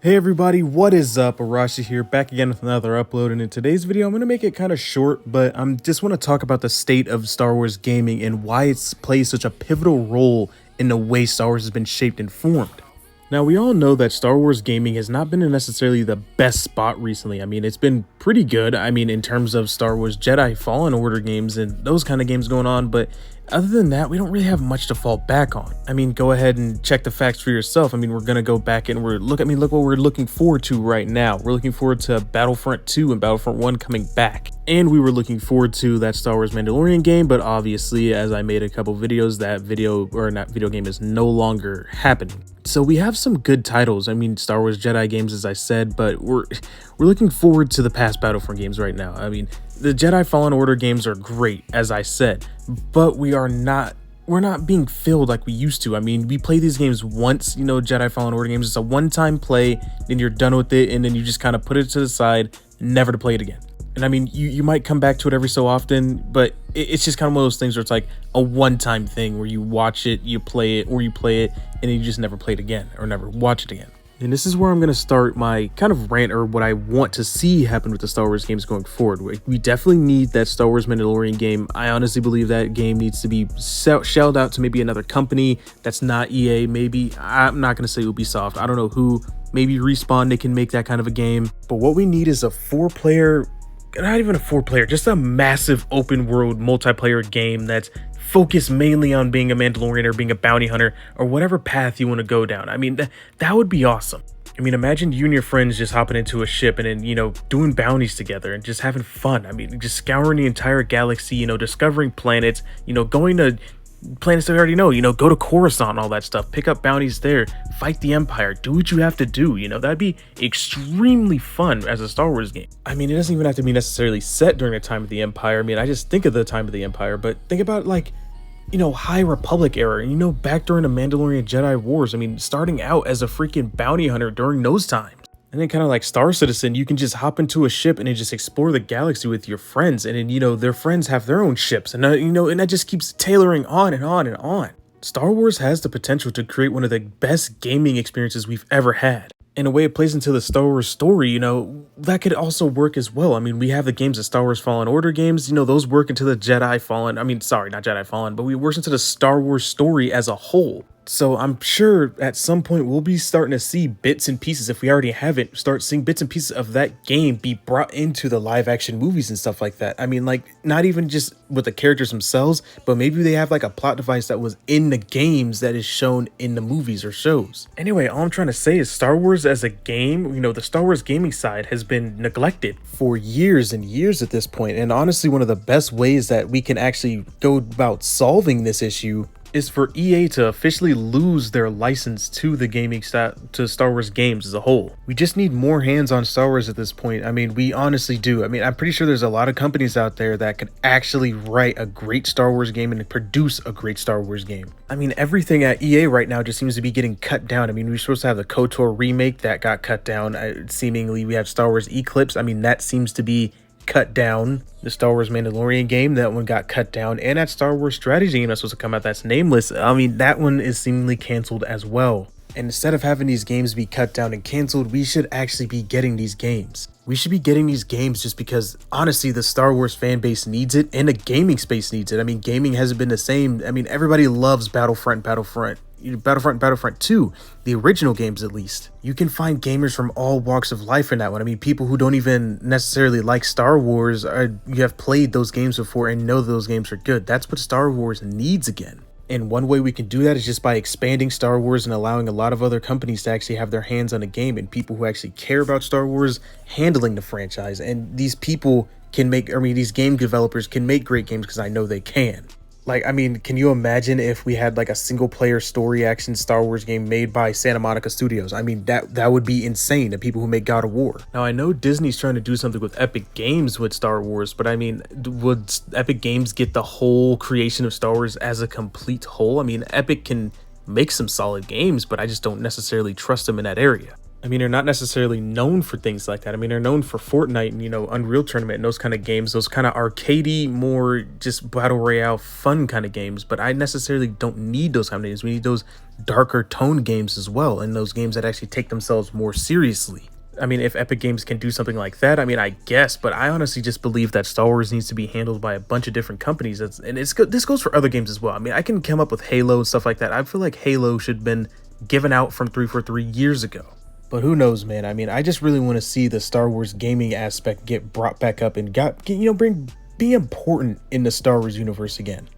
Hey everybody, what is up? Arashi here, back again with another upload, and in today's video I'm going to make it kind of short, but I just want to talk about the state of Star Wars gaming and why it's plays such a pivotal role in the way Star Wars has been shaped and formed. Now, we all know that Star Wars gaming has not been in necessarily the best spot recently. I mean, it's been pretty good, in terms of Star Wars Jedi Fallen Order games and those kind of games going on, but other than that, we don't really have much to fall back on. I mean, go ahead and check the facts for yourself. I mean, we're gonna go back and look what we're looking forward to right now. We're looking forward to Battlefront 2 and Battlefront 1 coming back. And we were looking forward to that Star Wars Mandalorian game, but obviously, as I made a couple videos, that video game is no longer happening. So we have some good titles. I mean, Star Wars Jedi games, as I said, but we're looking forward to the past Battlefront games right now. I mean, the Jedi Fallen Order games are great, as I said, but we're not being filled like we used to. I mean, we play these games once, Jedi Fallen Order games. It's a one-time play, then you're done with it, and then you just kind of put it to the side, never to play it again. And I mean, you might come back to it every so often, but it's just kind of one of those things where it's like a one-time thing where you watch it, you play it, or you play it, and then you just never play it again, or never watch it again. And this is where I'm going to start my kind of rant, or what I want to see happen with the Star Wars games going forward. We definitely need that Star Wars Mandalorian game. I honestly believe that game needs to be shelled out to maybe another company that's not EA. Maybe, I'm not going to say Ubisoft. I don't know who. Maybe Respawn, they can make that kind of a game. But what we need is a not even a four-player, just a massive open-world multiplayer game that's focused mainly on being a Mandalorian or being a bounty hunter or whatever path you want to go down. I mean, that would be awesome. I mean, imagine you and your friends just hopping into a ship and then, doing bounties together and just having fun. I mean, just scouring the entire galaxy, discovering planets, going to planets that we already know, go to Coruscant, all that stuff, pick up bounties there, fight the Empire, do what you have to do, that'd be extremely fun as a Star Wars game. I mean, it doesn't even have to be necessarily set during the time of the Empire. I mean, I just think of the time of the Empire, but think about like, High Republic era, back during the Mandalorian Jedi Wars. I mean, starting out as a freaking bounty hunter during those times. And then kind of like Star Citizen, you can just hop into a ship and then just explore the galaxy with your friends. And then, their friends have their own ships. And, and that just keeps tailoring on and on and on. Star Wars has the potential to create one of the best gaming experiences we've ever had. In a way, it plays into the Star Wars story, that could also work as well. I mean, we have the games, the Star Wars Fallen Order games, those work into the Jedi Fallen, not Jedi Fallen, but we work into the Star Wars story as a whole. So I'm sure at some point we'll be starting to see bits and pieces, if we already haven't, start seeing bits and pieces of that game be brought into the live action movies and stuff like that. I mean, like, not even just with the characters themselves, but maybe they have like a plot device that was in the games that is shown in the movies or shows. Anyway, all I'm trying to say is Star Wars as a game, the Star Wars gaming side has been neglected for years and years at this point. And honestly, one of the best ways that we can actually go about solving this issue is for EA to officially lose their license to the to Star Wars games as a whole. We just need more hands on Star Wars at this point. I mean, we honestly do. I mean, I'm pretty sure there's a lot of companies out there that could actually write a great Star Wars game and produce a great Star Wars game. I mean, everything at EA right now just seems to be getting cut down. I mean, we're supposed to have the KOTOR remake that got cut down. Seemingly, we have Star Wars Eclipse. I mean, that seems to be cut down. The Star Wars Mandalorian game, that one got cut down, and that Star Wars strategy game that's supposed to come out that's nameless, I mean, that one is seemingly canceled as well. And instead of having these games be cut down and canceled, we should actually be getting these games. We should be getting these games just because, honestly, the Star Wars fan base needs it, and the gaming space needs it. I mean, gaming hasn't been the same. I mean, everybody loves Battlefront 2, the original games at least. You can find gamers from all walks of life in that one. I mean, people who don't even necessarily like Star Wars, you have played those games before and know those games are good. That's what Star Wars needs again. And one way we can do that is just by expanding Star Wars and allowing a lot of other companies to actually have their hands on a game, and people who actually care about Star Wars handling the franchise. And these people can these game developers can make great games, because I know they can. Like, I mean, can you imagine if we had like a single player story action Star Wars game made by Santa Monica Studios? I mean, that would be insane. The people who make God of War. Now, I know Disney's trying to do something with Epic Games with Star Wars, but I mean, would Epic Games get the whole creation of Star Wars as a complete whole? I mean, Epic can make some solid games, but I just don't necessarily trust them in that area. I mean, they're not necessarily known for things like that. I mean, they're known for Fortnite and, Unreal Tournament and those kind of games, those kind of arcadey, more just battle royale fun kind of games. But I necessarily don't need those kind of games. We need those darker tone games as well, and those games that actually take themselves more seriously. I mean, if Epic Games can do something like that, I mean, I guess, but I honestly just believe that Star Wars needs to be handled by a bunch of different companies. This goes for other games as well. I mean, I can come up with Halo and stuff like that. I feel like Halo should have been given out from 343 years ago. But who knows, man? I mean, I just really want to see the Star Wars gaming aspect get brought back up and be important in the Star Wars universe again.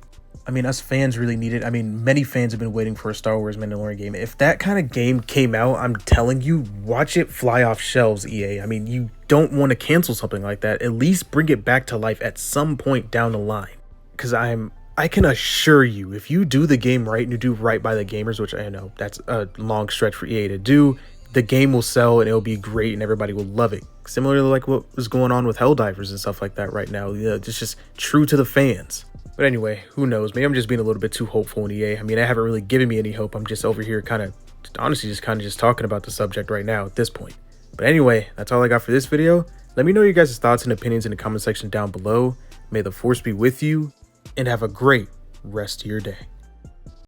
I mean, us fans really need it. I mean, many fans have been waiting for a Star Wars Mandalorian game. If that kind of game came out, I'm telling you, watch it fly off shelves, EA. I mean, you don't want to cancel something like that. At least bring it back to life at some point down the line. Because I can assure you, if you do the game right and you do right by the gamers, which I know that's a long stretch for EA to do, the game will sell and it'll be great and everybody will love it. Similarly like what was going on with Helldivers and stuff like that right now. It's just true to the fans. But anyway, who knows? Maybe I'm just being a little bit too hopeful in EA. I mean, I haven't really given me any hope. I'm just over here honestly just talking about the subject right now at this point. But anyway, that's all I got for this video. Let me know your guys' thoughts and opinions in the comment section down below. May the force be with you and have a great rest of your day.